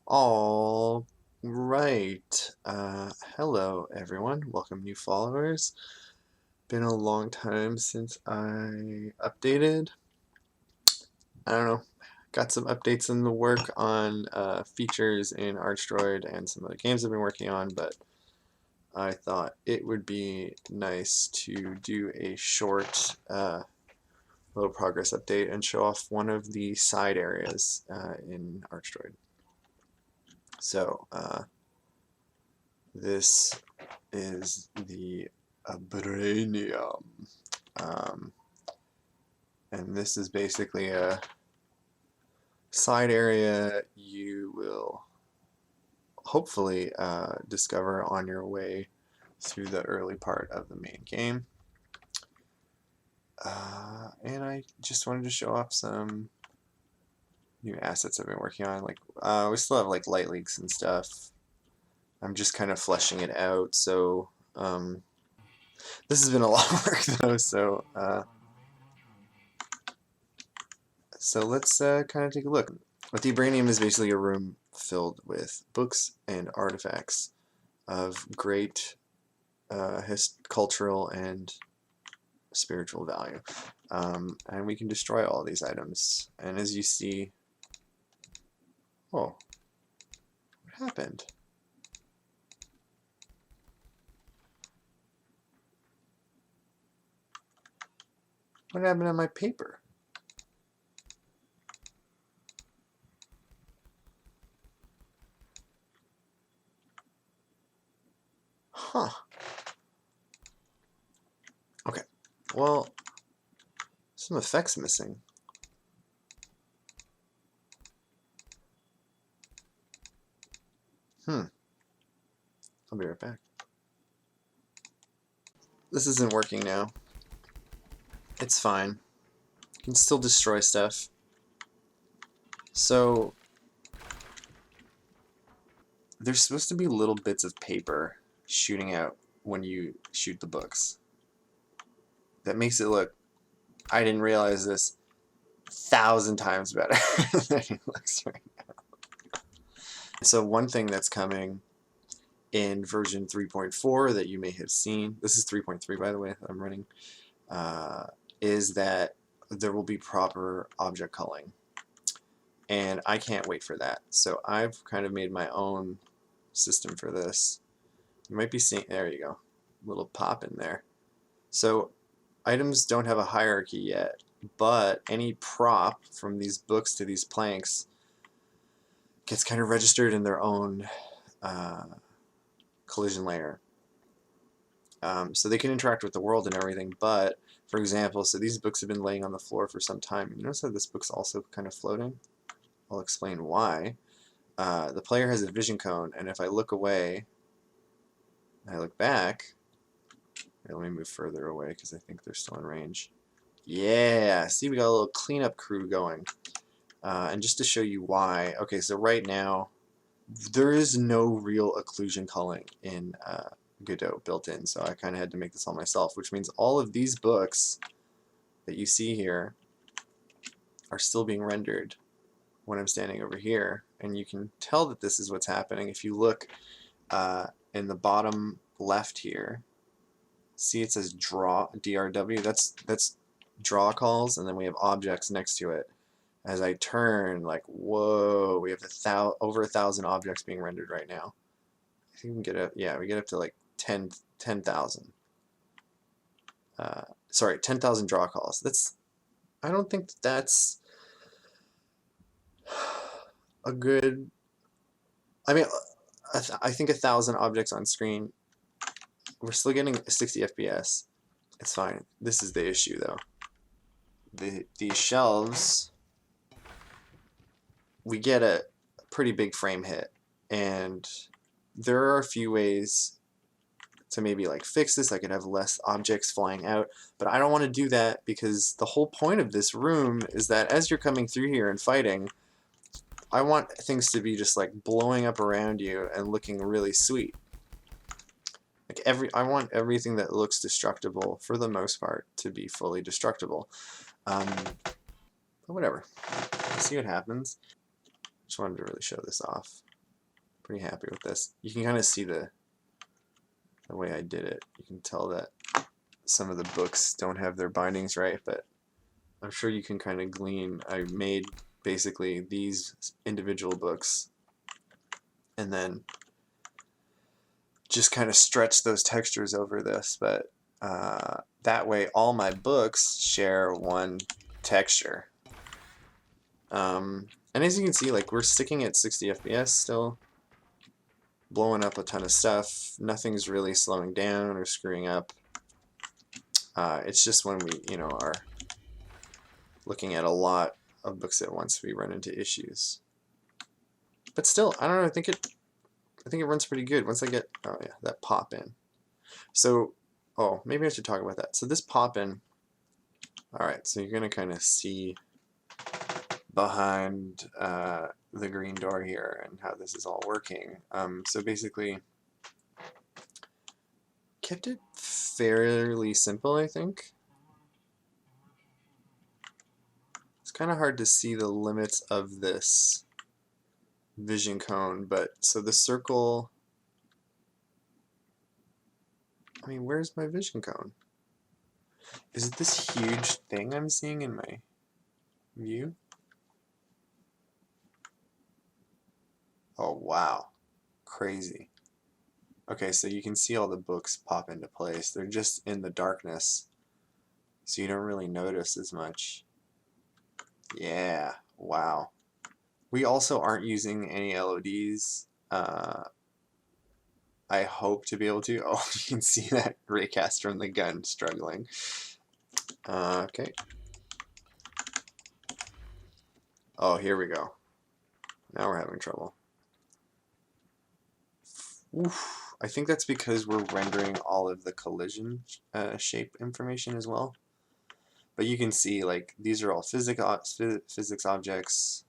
All right. Hello, everyone. Welcome, new followers. Been a long time since I updated. I don't know. Got some updates in the work on features in Archdroid and some other games I've been working on, but I thought it would be nice to do a short little progress update and show off one of the side areas in Archdroid. So, this is the Abranium. Um, and this is basically a side area you will hopefully discover on your way through the early part of the main game. And I just wanted to show off some new assets I've been working on. Like we still have like light leaks and stuff. I'm just kind of fleshing it out. So this has been a lot of work though. So let's kind of take a look. What the Vibranium is basically a room filled with books and artifacts of great cultural and spiritual value. And we can destroy all these items. And as you see, oh, what happened? What happened to my paper? Huh. Okay. Well, some effects missing. I'll be right back. This isn't working now. It's fine. You can still destroy stuff. So there's supposed to be little bits of paper shooting out when you shoot the books. That makes it look, I didn't realize this, 1,000 times better than it looks right now. So one thing that's coming in version 3.4 that you may have seen, this is 3.3 by the way that I'm running, is that there will be proper object culling. And I can't wait for that. So I've kind of made my own system for this. You might be seeing, there you go, little pop in there. So items don't have a hierarchy yet, but any prop from these books to these planks gets kind of registered in their own collision layer. So they can interact with the world and everything, but for example, so these books have been laying on the floor for some time. You notice that this book's also kind of floating? I'll explain why. The player has a vision cone, and if I look away, and I look back, here, let me move further away because I think they're still in range. Yeah, see, we got a little cleanup crew going. And just to show you why, okay, so right now, there is no real occlusion culling in Godot built in, so I kind of had to make this all myself, which means all of these books that you see here are still being rendered when I'm standing over here, and you can tell that this is what's happening if you look in the bottom left here. See, it says draw, DRW. That's draw calls, and then we have objects next to it. As I turn, like, whoa, we have over 1,000 objects being rendered right now. I think we can get up, yeah, we get up to like 10,000. Sorry, 10,000 draw calls. That's, I don't think that's a good, I mean, I think 1,000 objects on screen, we're still getting 60 FPS. It's fine. This is the issue though. These shelves, we get a pretty big frame hit, and there are a few ways to maybe like fix this. I could have less objects flying out, but I don't want to do that because the whole point of this room is that as you're coming through here and fighting, I want things to be just like blowing up around you and looking really sweet. Like I want everything that looks destructible for the most part to be fully destructible. But whatever. Let's see what happens. Just wanted to really show this off. pretty happy with this. You can kind of see the way I did it. You can tell that some of the books don't have their bindings right, but I'm sure you can kind of glean. I made basically these individual books and then just kind of stretch those textures over this, but that way all my books share one texture. And as you can see, like, we're sticking at 60 FPS still, blowing up a ton of stuff. Nothing's really slowing down or screwing up. It's just when we, you know, are looking at a lot of books at once, we run into issues. But still, I don't know. I think it runs pretty good once I get, oh yeah, that pop in. So, oh, maybe I should talk about that. So this pop in, all right. So you're gonna kind of see behind the green door here and how this is all working. So basically, kept it fairly simple, I think. It's kind of hard to see the limits of this vision cone, but so the circle, I mean, where's my vision cone? Is it this huge thing I'm seeing in my view? Oh, wow. Crazy. Okay, so you can see all the books pop into place. They're just in the darkness, so you don't really notice as much. Yeah, wow. We also aren't using any LODs. I hope to be able to. Oh, you can see that raycast from the gun struggling. Okay. Oh, here we go. Now we're having trouble. Oof. I think that's because we're rendering all of the collision shape information as well. But you can see, like, these are all physics objects.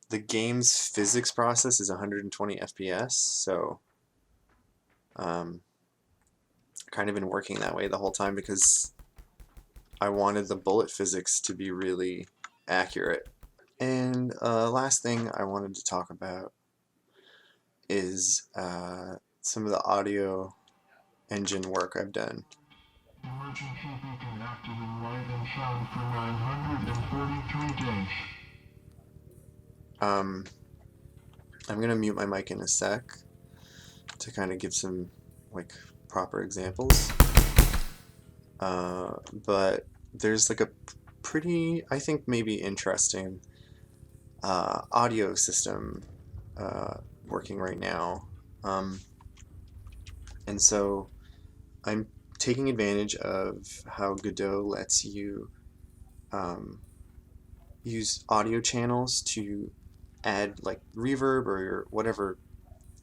The game's physics process is 120 FPS, so kind of been working that way the whole time because I wanted the bullet physics to be really accurate. And last thing I wanted to talk about is some of the audio engine work I've done. Emergency beacon active in light and sound for 943 days. I'm gonna mute my mic in a sec to kind of give some like proper examples. But there's like a pretty, I think maybe interesting audio system working right now. And so I'm taking advantage of how Godot lets you use audio channels to add like reverb or whatever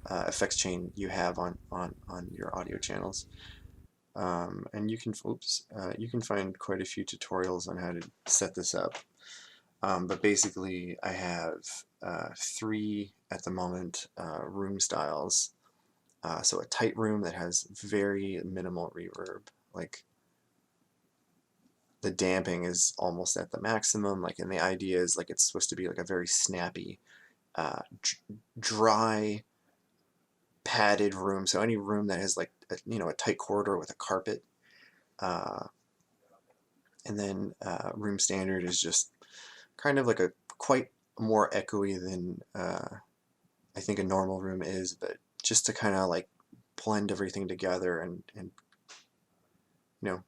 effects chain you have on your audio channels. And you can, you can find quite a few tutorials on how to set this up. But basically, I have 3 at the moment room styles. So a tight room that has very minimal reverb, like the damping is almost at the maximum. Like, and the idea is like it's supposed to be like a very snappy, dry, padded room. So any room that has like a tight corridor with a carpet, and then room standard is just kind of like a quite more echoey than I think a normal room is, but just to kind of like blend everything together and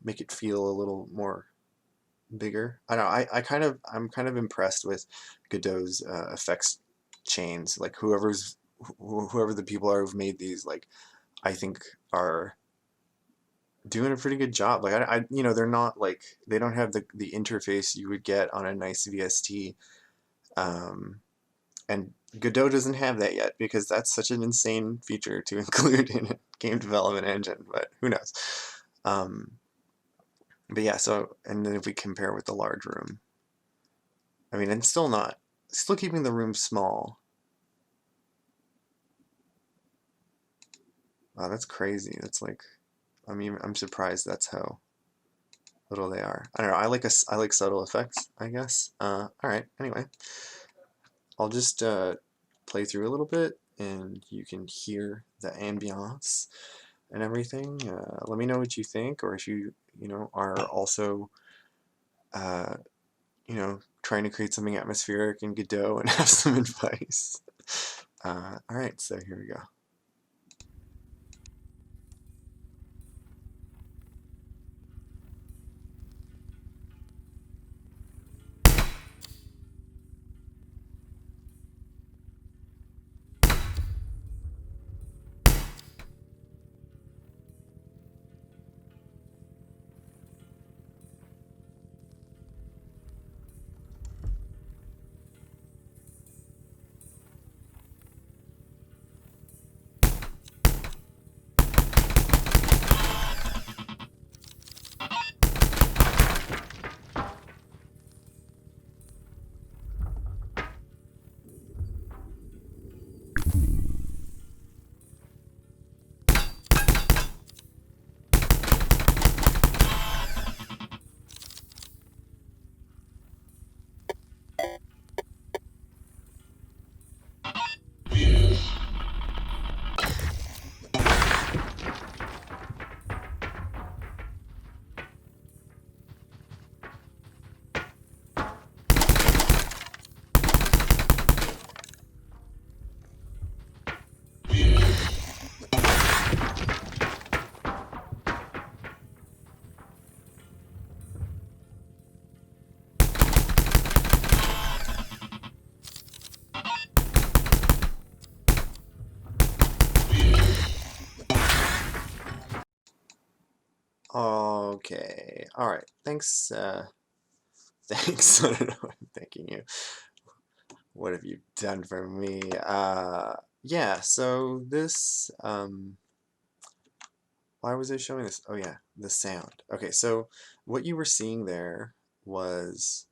make it feel a little more bigger. I don't know. I'm kind of impressed with Godot's effects chains. Like whoever the people are who've made these, like, I think are doing a pretty good job. Like they're not like, they don't have the interface you would get on a nice VST, and Godot doesn't have that yet because that's such an insane feature to include in a game development engine. But who knows? But yeah, so, and then if we compare with the large room, I mean, it's still keeping the room small. Wow, that's crazy. That's like, I mean, I'm surprised that's how little they are. I don't know. I like subtle effects, I guess. All right. Anyway, I'll just play through a little bit, and you can hear the ambiance and everything. Let me know what you think, or if you are also uh, trying to create something atmospheric in Godot and have some advice. Alright, so here we go. Okay, alright, thanks, thanks, I don't know why I'm thanking you. What have you done for me? Yeah, so this, why was I showing this? Oh yeah, the sound. Okay, so what you were seeing there was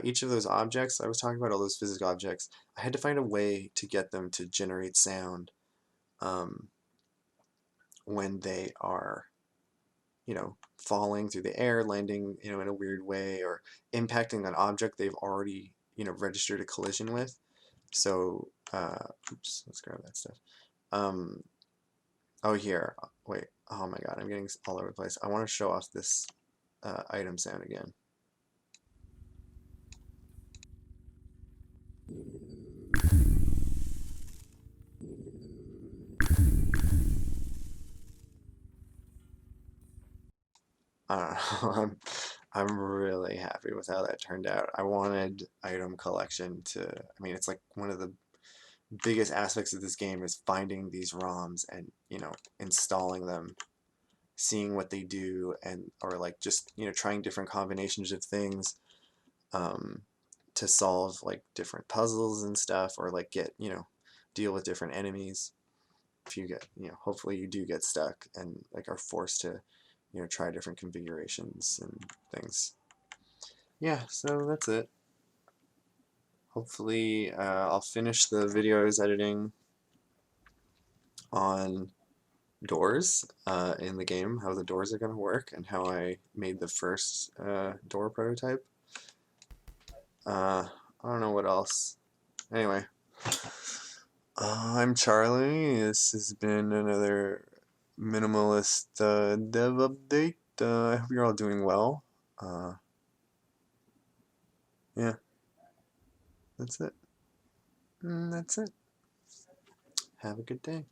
each of those objects I was talking about, all those physical objects, I had to find a way to get them to generate sound um, when they are, falling through the air, landing, in a weird way, or impacting an object they've already, registered a collision with. So, oops, let's grab that stuff. Um, oh, here, wait, oh my god, I'm getting all over the place. I want to show off this item sound again. I don't know. I'm really happy with how that turned out. I wanted item collection to, I mean, it's like one of the biggest aspects of this game is finding these ROMs and, installing them, seeing what they do, and or like just, trying different combinations of things um, to solve like different puzzles and stuff, or like get, deal with different enemies. If you get, hopefully you do get stuck and like are forced to, try different configurations and things. Yeah, so that's it. Hopefully I'll finish the video I was editing on doors in the game, how the doors are going to work, and how I made the first door prototype. I don't know what else. Anyway, I'm Charlie. This has been another minimalist dev update. I hope you're all doing well. Yeah, that's it. That's it. Have a good day.